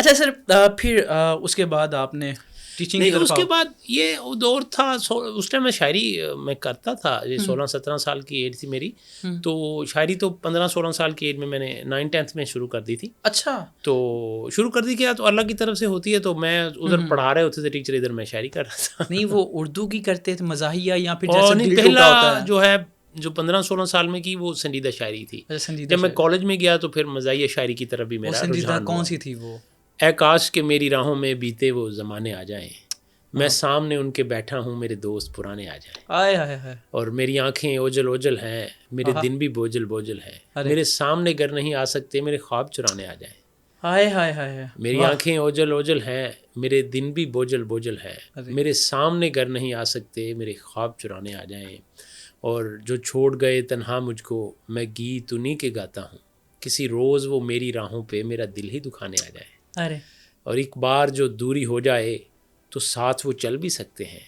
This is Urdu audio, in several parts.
اچھا سر پھر اس کے بعد آپ نے ٹیچنگ کی طرف اس کے بعد یہ دور تھا، اس ٹائم میں شاعری میں کرتا تھا، یہ 16-17 سال کی ایج تھی میری، تو شاعری تو 15-16 سال کی ایج میں نے 9th میں شروع کر دی تھی. اچھا تو شروع کر دی کیا تو اللہ کی طرف سے ہوتی ہے، تو میں ادھر پڑھا رہے ہوتے تھے ٹیچر، ادھر میں شاعری کر رہا تھا. نہیں وہ اردو کی کرتے تھے مزاحیہ یا پھر جیسے دل ٹوٹا ہوتا ہے جو ہے جو 15-16 سال میں کی وہ سنجیدہ شاعری تھی. جب میں کالج میں گیا تو پھر مزاحیہ شاعری کی طرف بھی میرا سنجیدہ کون سی تھی وہ؟ اے کاش کہ میری راہوں میں بیتے وہ زمانے آ جائیں، میں سامنے ان کے بیٹھا ہوں میرے دوست پرانے آ جائیں، آئے ہائے ہائے، اور میری آنکھیں اوجل اوجل ہیں، میرے دن بھی بوجھل بوجھل ہیں، میرے سامنے گر نہیں آ سکتے میرے خواب چرانے آ جائیں. ہائے ہائے ہائے، میری آنکھیں اوجل اوجل ہیں، میرے دن بھی بوجھل بوجھل ہے، میرے سامنے گر نہیں آ سکتے میرے خواب چرانے آ جائیں، اور جو چھوڑ گئے تنہا مجھ کو میں گیت انہی کے گاتا ہوں، کسی روز وہ میری راہوں پہ میرا دل ہی دکھانے آ جائے. ارے اور ایک بار جو دوری ہو جائے تو ساتھ وہ چل بھی سکتے ہیں،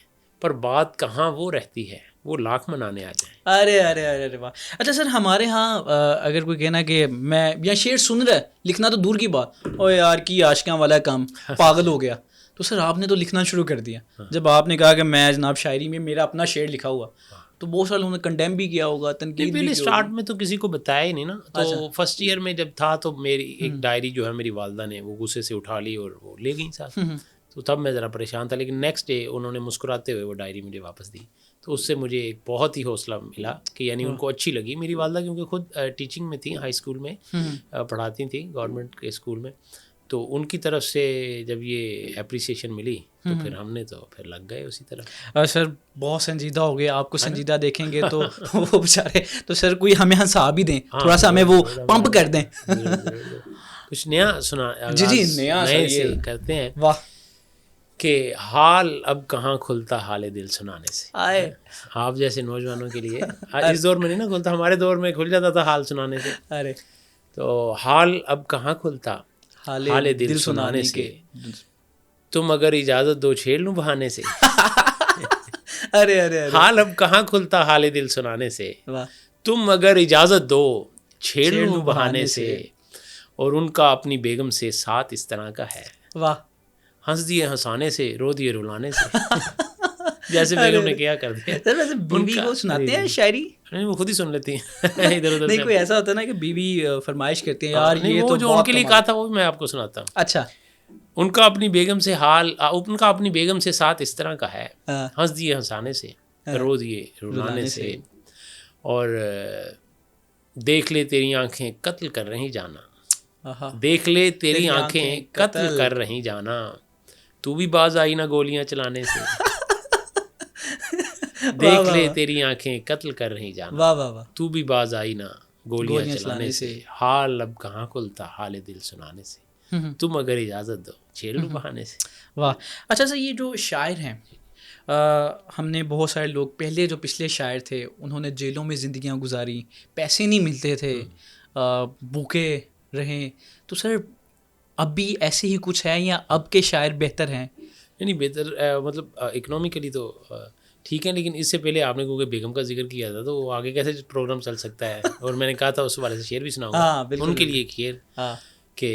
پر بات کہاں وہ رہتی ہے وہ لاکھ منانے آ جائیں. ارے ارے ارے ارے واہ. اچھا سر ہمارے ہاں اگر کوئی کہنا کہ میں یا شعر سن رہا ہے، لکھنا تو دور کی بات، او یار کی عاشقاں والا کام، پاگل ہو گیا، تو سر آپ نے تو لکھنا شروع کر دیا. جب آپ نے کہا کہ میں جناب شاعری میں میرا اپنا شعر لکھا ہوا، تو بہت سارے انہوں نے کنڈیم بھی کیا ہوگا، تنقید بھی کی ہوگی. اسٹارٹ میں تو کسی کو بتایا ہی نہیں نا، تو فرسٹ ایئر میں جب تھا تو میری ایک ڈائری جو ہے میری والدہ نے وہ غصے سے اٹھا لی اور وہ لے گئی ساتھ، تو تب میں ذرا پریشان تھا. لیکن نیکسٹ ڈے انہوں نے مسکراتے ہوئے وہ ڈائری مجھے واپس دی، تو اس سے مجھے ایک بہت ہی حوصلہ ملا کہ یعنی ان کو اچھی لگی میری والدہ، کیونکہ خود ٹیچنگ میں تھیں، ہائی اسکول میں پڑھاتی تھیں گورنمنٹ کے اسکول میں، تو ان کی طرف سے جب یہ اپریسیشن ملی تو پھر ہم نے تو پھر لگ گئے اسی طرح. سر بہت سنجیدہ ہو گئے، آپ کو سنجیدہ دیکھیں گے تو وہ بیچارے، تو سر کوئی ہمیں ہنسا بھی دیں، تھوڑا سا ہمیں وہ پمپ کر دیں. کچھ نیا سنا جی نیا سے کرتے ہیں. واہ. کہ حال اب کہاں کھلتا حال دل سنانے سے. آپ جیسے نوجوانوں کے لیے اس دور میں نہیں نا کھلتا، ہمارے دور میں کھل جاتا تھا حال سنانے سے. ارے تو حال اب کہاں کھلتا حال دل سنانے سے، تم اگر اجازت دو چھیڑ لوں بہانے سے. ارے ارے حال اب کہاں کھلتا حال دل سنانے سے، تم اگر اجازت دو چھیڑ لوں بہانے سے، اور ان کا اپنی بیگم سے ساتھ اس طرح کا ہے. واہ. ہنس دیے ہنسانے سے، رو دیے رلانے سے، جیسے بیگم نے کیا کر دیا. ویسے بیوی کو سناتے ہیں شاعری؟ نہیں وہ خود ہی سن لیتی ہیں ادھر ادھر. نہیں کوئی ایسا ہوتا ہے نا کہ بیوی فرمائش کرتی ہیں یار یہ تو جو ان کے لیے کہا تھا وہ میں آپ کو سناتا ہوں. اچھا. ان کا اپنی بیگم سے حال، ان کا اپنی بیگم سے ساتھ اس طرح کا ہے، ہنس دیے ہنسانے سے، رو دیے رلانے سے، اور دیکھ لے تیری آنکھیں قتل کر رہی جانا، دیکھ لے تیری آنکھیں قتل کر رہی جانا، تو بھی باز آئی نہ گولیاں چلانے سے، دیکھ لے تیری آنکھیں قتل کر رہی جانا، واہ واہ واہ، تو بھی باز آئی نہ گولیاں چلانے سے، حال اب کہاں کھلتا حال دل سنانے سے، تم اگر اجازت دو چھیڑ لوں بہانے سے. واہ. اچھا سر یہ جو شاعر ہیں، ہم نے بہت سارے لوگ پہلے جو پچھلے شاعر تھے انہوں نے جیلوں میں زندگیاں گزاری، پیسے نہیں ملتے تھے، بھوکے رہیں، تو سر اب بھی ایسے ہی کچھ ہے یا اب کے شاعر بہتر ہیں؟ نہیں بہتر مطلب اکنامکلی تو ٹھیک ہے، لیکن اس سے پہلے آپ نے کیونکہ بیگم کا ذکر کیا تھا تو وہ آگے کیسے پروگرام چل سکتا ہے، اور میں نے کہا تھا اس والے سے شعر بھی سناؤں گا ان کے لیے ایک شعر کہ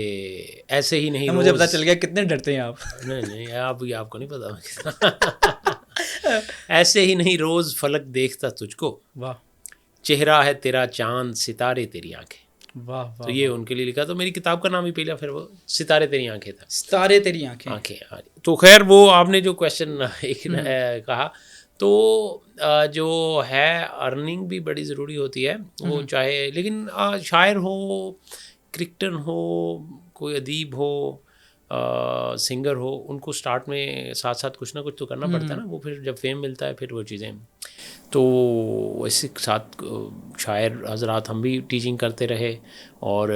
ایسے ہی نہیں، مجھے پتا چل گیا کتنے ڈرتے ہیں آپ. نہیں آپ کو نہیں پتا. ایسے ہی نہیں روز فلک دیکھتا تجھ کو، واہ، چہرہ ہے تیرا چاند ستارے تیری آنکھیں. واہ. تو یہ ان کے لیے لکھا، تو میری کتاب کا نام ہی پہلا پھر وہ ستارے تیری آنکھیں تھا. ستارے تیری آنکھیں. تو خیر وہ آپ نے جو کویشچن ایک کہا، تو جو ہے ارننگ بھی بڑی ضروری ہوتی ہے، وہ چاہے لیکن شاعر ہو، کرکٹر ہو، کوئی ادیب ہو، سنگر ہو، ان کو سٹارٹ میں ساتھ ساتھ کچھ نہ کچھ تو کرنا پڑتا ہے نا. وہ پھر جب فیم ملتا ہے پھر وہ چیزیں، تو اس کے ساتھ شاعر حضرات ہم بھی ٹیچنگ کرتے رہے، اور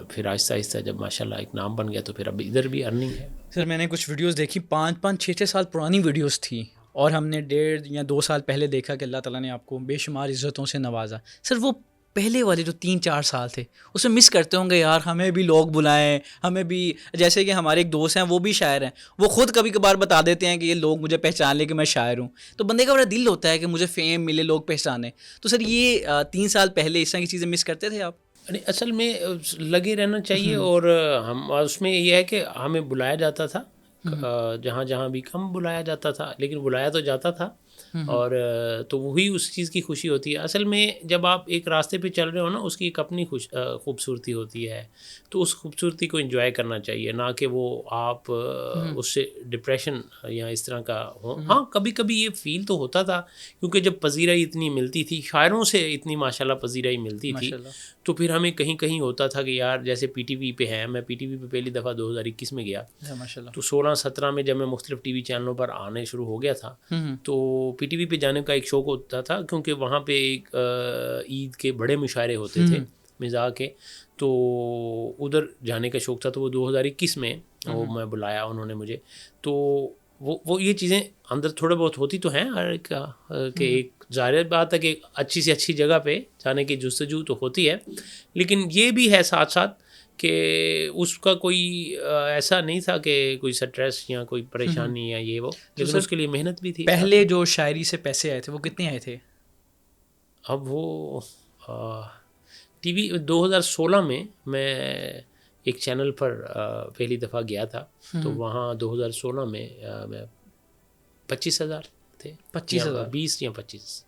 پھر آہستہ آہستہ جب ماشاءاللہ ایک نام بن گیا تو پھر اب ادھر بھی ارننگ ہے. سر میں نے کچھ ویڈیوز دیکھی، 5-6 سال پرانی ویڈیوز تھی، اور ہم نے 1.5 یا 2 سال پہلے دیکھا کہ اللہ تعالیٰ نے آپ کو بے شمار عزتوں سے نوازا. سر وہ پہلے والے جو 3-4 سال تھے اسے مس کرتے ہوں گے یار، ہمیں بھی لوگ بلائیں، ہمیں بھی، جیسے کہ ہمارے ایک دوست ہیں وہ بھی شاعر ہیں، وہ خود کبھی کبھار بتا دیتے ہیں کہ یہ لوگ مجھے پہچان لیں کہ میں شاعر ہوں، تو بندے کا بڑا دل ہوتا ہے کہ مجھے فیم ملے، لوگ پہچانے. تو سر یہ 3 سال پہلے اس طرح کی چیزیں مس کرتے تھے آپ؟ نہیں اصل میں لگے رہنا چاہیے، اور ہم اس میں یہ ہے کہ ہمیں بلایا جاتا تھا جہاں جہاں بھی کم بلایا جاتا تھا، لیکن بلایا تو جاتا تھا، اور تو وہی اس چیز کی خوشی ہوتی ہے. اصل میں جب آپ ایک راستے پہ چل رہے ہو نا، اس کی ایک اپنی خوبصورتی ہوتی ہے، تو اس خوبصورتی کو انجوائے کرنا چاہیے، نہ کہ وہ آپ اس سے ڈپریشن یا اس طرح کا ہو. ہاں کبھی کبھی یہ فیل تو ہوتا تھا، کیونکہ جب پذیرائی اتنی ملتی تھی، شاعروں سے اتنی ماشاءاللہ پذیرائی ملتی تھی، تو پھر ہمیں کہیں کہیں ہوتا تھا کہ یار جیسے پی ٹی وی پہ ہے، میں پی ٹی وی پہ پہلی دفعہ 2021 میں گیا، تو 16-17 میں جب میں مختلف ٹی وی چینلوں پر آنے شروع ہو گیا تھا، تو پی ٹی وی پہ جانے کا ایک شوق ہوتا تھا، کیونکہ وہاں پہ ایک عید کے بڑے مشاعرے ہوتے تھے مزاح کے، تو ادھر جانے کا شوق تھا. تو وہ 2021 میں وہ میں بلایا انہوں نے مجھے، تو وہ یہ چیزیں اندر تھوڑے بہت ہوتی تو ہیں ہر ایک کا، کہ ایک ظاہر بات ہے کہ اچھی سے اچھی جگہ پہ جانے کی جستجو تو ہوتی ہے، لیکن یہ بھی ہے ساتھ ساتھ کہ اس کا کوئی ایسا نہیں تھا کہ کوئی سٹریس یا کوئی پریشانی یا یہ وہ، لیکن اس کے لیے محنت بھی تھی. پہلے جو شاعری سے پیسے آئے تھے وہ کتنے آئے تھے؟ اب وہ ٹی وی 2016 میں ایک چینل پر پہلی دفعہ گیا تھا، تو وہاں 2016 میں 25,000 تھے. 25,000 20 یا 25.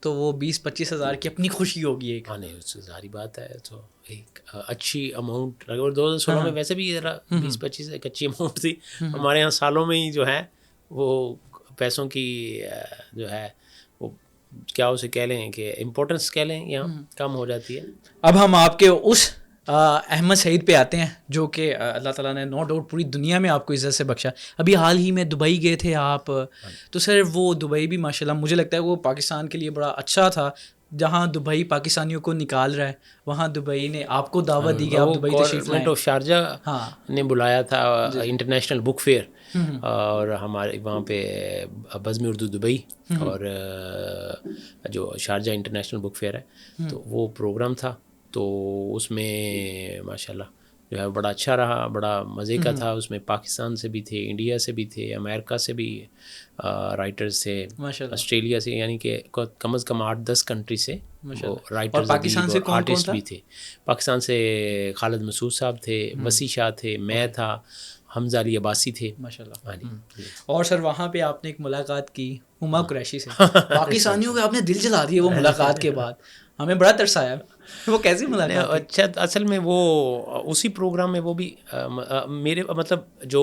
تو وہ 20-25 ہزار کی اپنی خوشی ہوگی ایک. ہاں نہیں، اس سے ظاہری بات ہے، تو ایک اچھی اماؤنٹ، اور 2016 میں ویسے بھی 20-25 ایک اچھی اماؤنٹ تھی. ہمارے یہاں سالوں میں ہی جو ہے وہ پیسوں کی جو ہے وہ کیا اسے کہہ لیں کہ امپورٹنس کہہ لیں، یا کم ہو جاتی ہے. اب ہم آپ کے اس احمد سعید پہ آتے ہیں جو کہ اللہ تعالیٰ نے نو ڈاؤٹ پوری دنیا میں آپ کو عزت سے بخشا. ابھی حال ہی میں دبئی گئے تھے آپ، تو سر وہ دبئی بھی ماشاءاللہ مجھے لگتا ہے وہ پاکستان کے لیے بڑا اچھا تھا. جہاں دبئی پاکستانیوں کو نکال رہا ہے، وہاں دبئی نے آپ کو دعوت دی کہ آپ دبئی تشریف لائیں. گورنمنٹ آف شارجہ نے بلایا تھا انٹرنیشنل بک فیئر، اور ہمارے وہاں پہ بزم اردو دبئی اور جو شارجہ انٹرنیشنل بک فیئر ہے، تو وہ پروگرام تھا. تو اس میں ماشاءاللہ جو ہے بڑا اچھا رہا، بڑا مزے کا تھا. اس میں پاکستان سے بھی تھے، انڈیا سے بھی تھے، امریکہ سے بھی رائٹرز تھے، آسٹریلیا سے، یعنی کہ کم از کم 8-10 کنٹری سے وہ رائٹرز اور آرٹسٹ بھی تھے. پاکستان سے خالد مسعود صاحب تھے، وسیع شاہ تھے، میں تھا، حمزہ علی عباسی تھے ماشاءاللہ. اور سر وہاں پہ آپ نے ایک ملاقات کی ہما قریشی سے. پاکستانیوں کے آپ نے دل جلا دیے وہ ملاقات کے بعد، ہمیں بڑا ترس آیا. وہ کیسی ملاقات؟ اچھا، اصل میں وہ اسی پروگرام میں وہ بھی میرے مطلب جو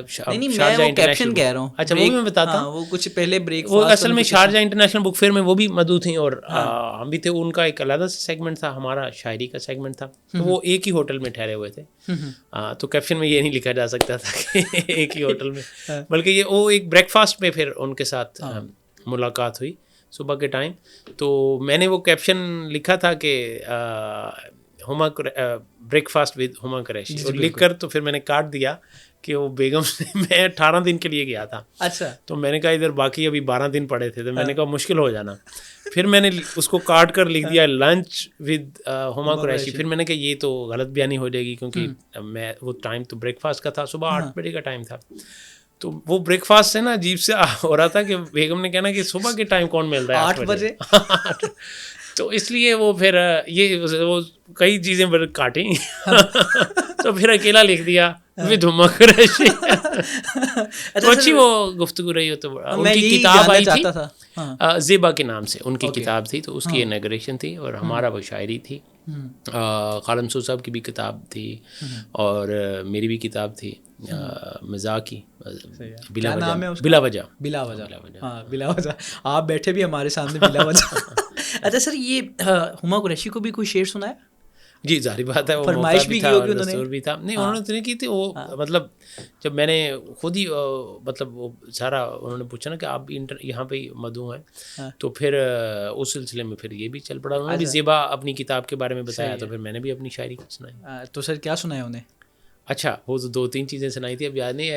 شارجہ انٹرنیشنل کہہ رہا ہوں. اچھا وہ بھی میں بتاتا ہوں. وہ کچھ پہلے بریک وہ اصل میں شارجہ انٹرنیشنل بک فیئر میں وہ بھی مدعو تھیں، اور ہم بھی تھے. ان کا ایک علیحدہ سیگمنٹ تھا، ہمارا شاعری کا سیگمنٹ تھا. تو وہ ایک ہی ہوٹل میں ٹھہرے ہوئے تھے. تو کیپشن میں یہ نہیں لکھا جا سکتا تھا کہ ایک ہی ہوٹل میں، بلکہ یہ وہ ایک بریک فاسٹ میں پھر ان کے ساتھ ملاقات ہوئی صبح کے ٹائم. تو میں نے وہ کیپشن لکھا تھا کہ ہما بریک فاسٹ ود ہما قریشی، اور لکھ کر تو پھر میں نے کاٹ دیا کہ وہ بیگم سے میں 18 دن کے لیے گیا تھا. اچھا. تو میں نے کہا ادھر باقی ابھی 12 دن پڑے تھے، تو میں نے کہا مشکل ہو جانا. پھر میں نے اس کو کاٹ کر لکھ دیا لنچ ود ہما قریشی. پھر میں نے کہا یہ تو غلط بیانی ہو جائے گی، کیونکہ میں وہ ٹائم تو بریک فاسٹ کا تھا، صبح 8 بجے کا ٹائم تھا. تو وہ بریک فاسٹ سے نا عجیب سے ہو رہا تھا کہ بیگم نے کہنا کہ صبح کے ٹائم کون مل رہا ہے 8 بجے. تو اس لیے وہ پھر یہ وہ کئی چیزیں کاٹیں تو پھر اکیلا لکھ دیا ود ہما قریشی. تو اچھی وہ گفتگو رہی ہو. تو ان کی کتاب آئی تھی زیبا کے نام سے، ان کی کتاب تھی، تو اس کی انیگریشن تھی، اور ہمارا وہ شاعری تھی. خالد مسعود صاحب کی بھی کتاب تھی، اور میری بھی کتاب تھی مزاح کی، بلا وجہ. ہاں بلا وجہ آپ بیٹھے بھی ہمارے سامنے بلا وجہ. اچھا سر، یہ ہما قریشی کو بھی کوئی شعر سنایا؟ جی ظاہری بات ہے، وہ فرمائش بھی کی ہوگی انہوں نے. نہیں انہوں نے تو نہیں کی تھی. وہ مطلب جب میں نے خود ہی مطلب وہ سارا انہوں نے پوچھا نا کہ آپ یہاں پہ مدعو ہیں، تو پھر اس سلسلے میں پھر یہ بھی چل پڑا. انہوں نے بھی زیبا اپنی کتاب کے بارے میں بتایا، تو پھر میں نے بھی اپنی شاعری سنائی. تو سر کیا سنایا انہیں؟ اچھا وہ تو 2-3 چیزیں سنائی تھی، اب یاد نہیں.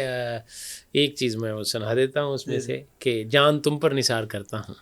ایک چیز میں وہ سنا دیتا ہوں اس میں سے کہ جان تم پر نثار کرتا ہوں.